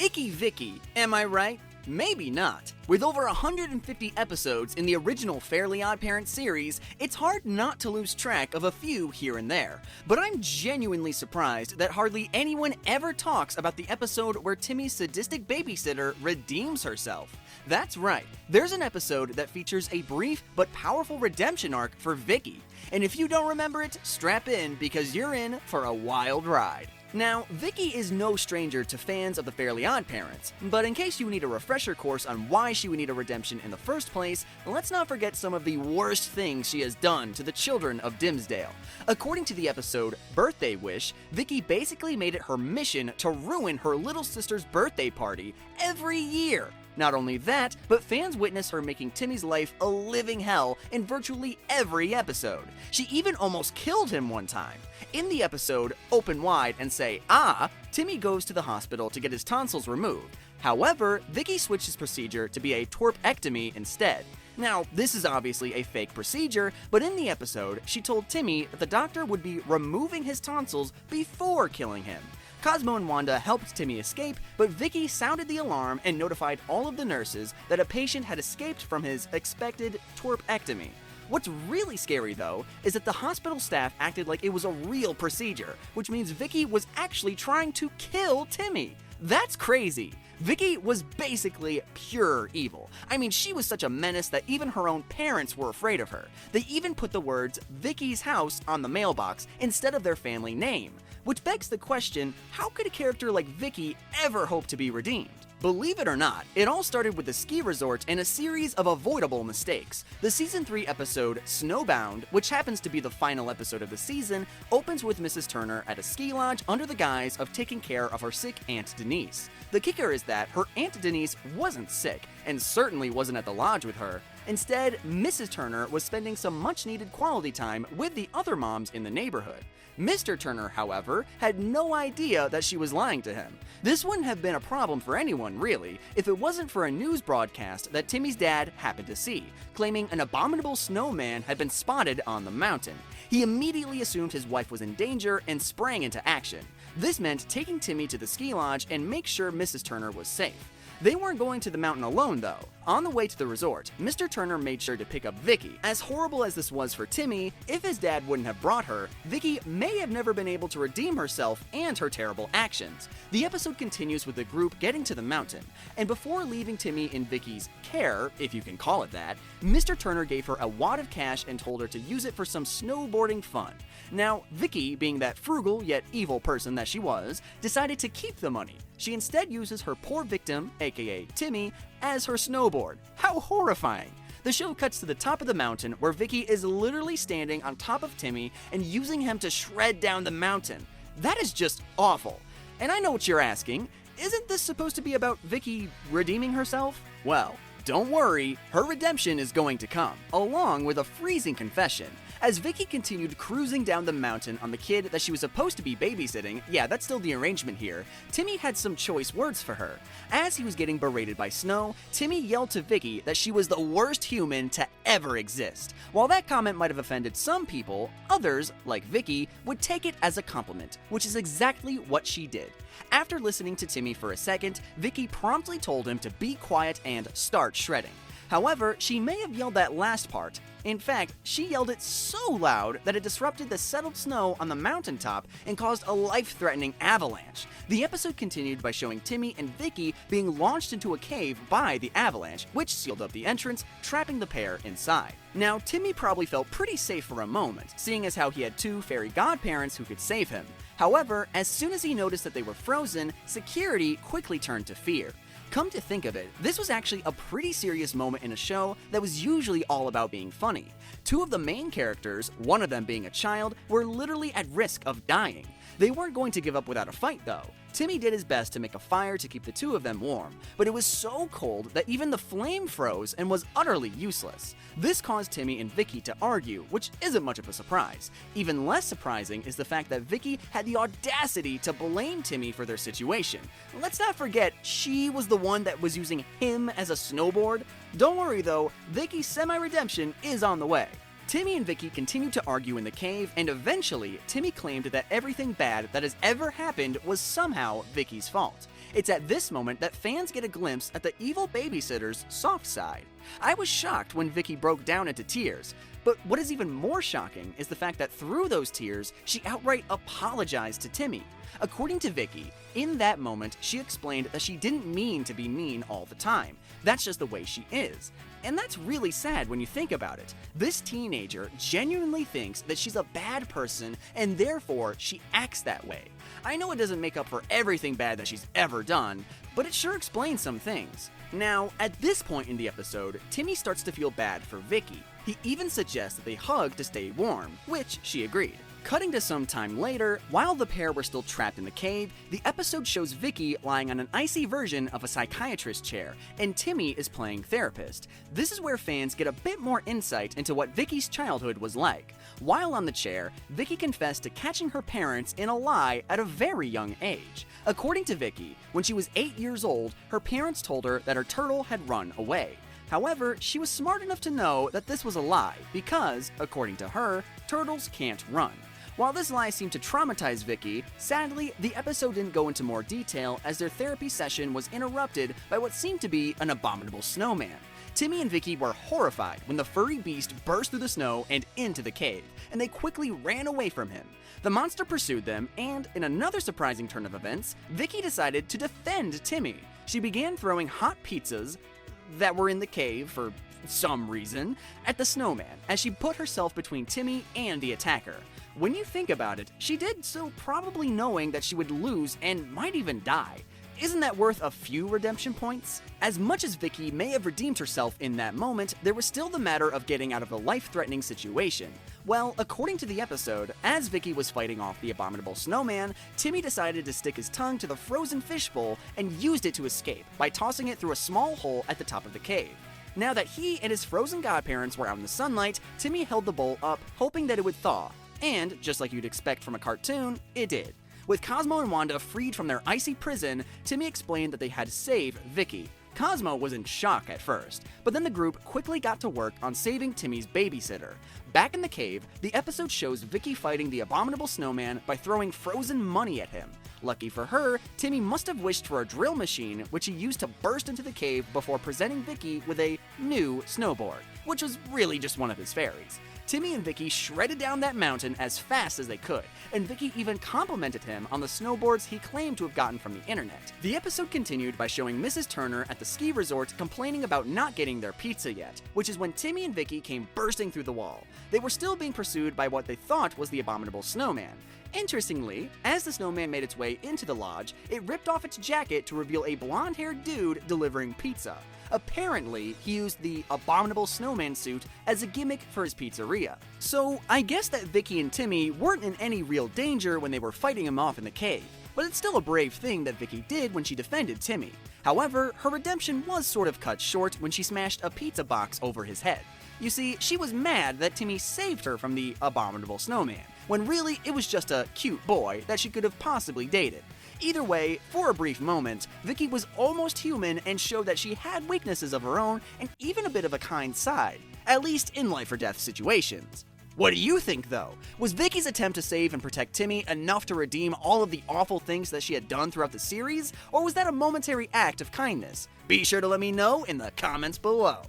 Icky Vicy, am I right? Maybe not. With over 150 episodes in the original Fairly Oddparents series, it's hard not to lose track of a few here and there. But I'm genuinely surprised that hardly anyone ever talks about the episode where Timmy's sadistic babysitter redeems herself. That's right, there's an episode that features a brief but powerful redemption arc for Vicky. And if you don't remember it, strap in because you're in for a wild ride. Now, Vicky is no stranger to fans of the Fairly Oddparents, but in case you need a refresher course on why she would need a redemption in the first place, let's not forget some of the worst things she has done to the children of Dimmsdale. According to the episode Birthday Wish, Vicky basically made it her mission to ruin her little sister's birthday party every year. Not only that, but fans witness her making Timmy's life a living hell in virtually every episode. She even almost killed him one time. In the episode Open Wide and Say Ah, Timmy goes to the hospital to get his tonsils removed. However, Vicky switched his procedure to be a twerpectomy instead. Now, this is obviously a fake procedure, but in the episode, she told Timmy that the doctor would be removing his tonsils before killing him. Cosmo and Wanda helped Timmy escape, but Vicky sounded the alarm and notified all of the nurses that a patient had escaped from his expected twerpectomy. What's really scary though, is that the hospital staff acted like it was a real procedure, which means Vicky was actually trying to kill Timmy. That's crazy. Vicky was basically pure evil. I mean, she was such a menace that even her own parents were afraid of her. They even put the words Vicky's house on the mailbox instead of their family name. Which begs the question, how could a character like Vicky ever hope to be redeemed? Believe it or not, it all started with the ski resort and a series of avoidable mistakes. The Season 3 episode, Snowbound, which happens to be the final episode of the season, opens with Mrs. Turner at a ski lodge under the guise of taking care of her sick Aunt Denise. The kicker is that her Aunt Denise wasn't sick, and certainly wasn't at the lodge with her. Instead, Mrs. Turner was spending some much-needed quality time with the other moms in the neighborhood. Mr. Turner, however, had no idea that she was lying to him. This wouldn't have been a problem for anyone, really, if it wasn't for a news broadcast that Timmy's dad happened to see, claiming an abominable snowman had been spotted on the mountain. He immediately assumed his wife was in danger and sprang into action. This meant taking Timmy to the ski lodge and make sure Mrs. Turner was safe. They weren't going to the mountain alone, though. On the way to the resort, Mr. Turner made sure to pick up Vicky. As horrible as this was for Timmy, if his dad wouldn't have brought her, Vicky may have never been able to redeem herself and her terrible actions. The episode continues with the group getting to the mountain, and before leaving Timmy in Vicky's care, if you can call it that, Mr. Turner gave her a wad of cash and told her to use it for some snowboarding fun. Now, Vicky, being that frugal yet evil person that she was, decided to keep the money. She instead uses her poor victim, aka Timmy, as her snowboard. How horrifying! The show cuts to the top of the mountain where Vicky is literally standing on top of Timmy and using him to shred down the mountain. That is just awful. And I know what you're asking, isn't this supposed to be about Vicky redeeming herself? Well, don't worry, her redemption is going to come, along with a freezing confession. As Vicky continued cruising down the mountain on the kid that she was supposed to be babysitting, yeah, that's still the arrangement here, Timmy had some choice words for her. As he was getting berated by Snow, Timmy yelled to Vicky that she was the worst human to ever exist. While that comment might have offended some people, others, like Vicky, would take it as a compliment, which is exactly what she did. After listening to Timmy for a second, Vicky promptly told him to be quiet and start shredding. However, she may have yelled that last part. In fact, she yelled it so loud that it disrupted the settled snow on the mountaintop and caused a life-threatening avalanche. The episode continued by showing Timmy and Vicky being launched into a cave by the avalanche, which sealed up the entrance, trapping the pair inside. Now, Timmy probably felt pretty safe for a moment, seeing as how he had two fairy godparents who could save him. However, as soon as he noticed that they were frozen, security quickly turned to fear. Come to think of it, this was actually a pretty serious moment in a show that was usually all about being funny. Two of the main characters, one of them being a child, were literally at risk of dying. They weren't going to give up without a fight though. Timmy did his best to make a fire to keep the two of them warm, but it was so cold that even the flame froze and was utterly useless. This caused Timmy and Vicky to argue, which isn't much of a surprise. Even less surprising is the fact that Vicky had the audacity to blame Timmy for their situation. Let's not forget, she was the one that was using him as a snowboard. Don't worry though, Vicky's semi-redemption is on the way. Timmy and Vicky continued to argue in the cave, and eventually, Timmy claimed that everything bad that has ever happened was somehow Vicky's fault. It's at this moment that fans get a glimpse at the evil babysitter's soft side. I was shocked when Vicky broke down into tears, but what is even more shocking is the fact that through those tears, she outright apologized to Timmy. According to Vicky, in that moment, she explained that she didn't mean to be mean all the time. That's just the way she is. And that's really sad when you think about it. This teenager genuinely thinks that she's a bad person and therefore she acts that way. I know it doesn't make up for everything bad that she's ever done, but it sure explains some things. Now, at this point in the episode, Timmy starts to feel bad for Vicky. He even suggests that they hug to stay warm, which she agreed. Cutting to some time later, while the pair were still trapped in the cave, the episode shows Vicky lying on an icy version of a psychiatrist chair, and Timmy is playing therapist. This is where fans get a bit more insight into what Vicky's childhood was like. While on the chair, Vicky confessed to catching her parents in a lie at a very young age. According to Vicky, when she was 8 years old, her parents told her that her turtle had run away. However, she was smart enough to know that this was a lie because, according to her, turtles can't run. While this lie seemed to traumatize Vicky, sadly, the episode didn't go into more detail as their therapy session was interrupted by what seemed to be an abominable snowman. Timmy and Vicky were horrified when the furry beast burst through the snow and into the cave, and they quickly ran away from him. The monster pursued them, and in another surprising turn of events, Vicky decided to defend Timmy. She began throwing hot pizzas that were in the cave for some reason at the snowman as she put herself between Timmy and the attacker. When you think about it, she did so probably knowing that she would lose and might even die. Isn't that worth a few redemption points? As much as Vicky may have redeemed herself in that moment, there was still the matter of getting out of the life-threatening situation. Well, according to the episode, as Vicky was fighting off the abominable snowman, Timmy decided to stick his tongue to the frozen fishbowl and used it to escape by tossing it through a small hole at the top of the cave. Now that he and his frozen godparents were out in the sunlight, Timmy held the bowl up, hoping that it would thaw. And, just like you'd expect from a cartoon, it did. With Cosmo and Wanda freed from their icy prison, Timmy explained that they had to save Vicky. Cosmo was in shock at first, but then the group quickly got to work on saving Timmy's babysitter. Back in the cave, the episode shows Vicky fighting the abominable snowman by throwing frozen money at him. Lucky for her, Timmy must have wished for a drill machine, which he used to burst into the cave before presenting Vicky with a new snowboard, which was really just one of his fairies. Timmy and Vicky shredded down that mountain as fast as they could, and Vicky even complimented him on the snowboards he claimed to have gotten from the internet. The episode continued by showing Mrs. Turner at the ski resort complaining about not getting their pizza yet, which is when Timmy and Vicky came bursting through the wall. They were still being pursued by what they thought was the abominable snowman. Interestingly, as the snowman made its way into the lodge, it ripped off its jacket to reveal a blonde-haired dude delivering pizza. Apparently, he used the abominable snowman suit as a gimmick for his pizzeria. So, I guess that Vicky and Timmy weren't in any real danger when they were fighting him off in the cave, but it's still a brave thing that Vicky did when she defended Timmy. However, her redemption was sort of cut short when she smashed a pizza box over his head. You see, she was mad that Timmy saved her from the abominable snowman, when really it was just a cute boy that she could have possibly dated. Either way, for a brief moment, Vicky was almost human and showed that she had weaknesses of her own and even a bit of a kind side, at least in life or death situations. What do you think though? Was Vicky's attempt to save and protect Timmy enough to redeem all of the awful things that she had done throughout the series, or was that a momentary act of kindness? Be sure to let me know in the comments below.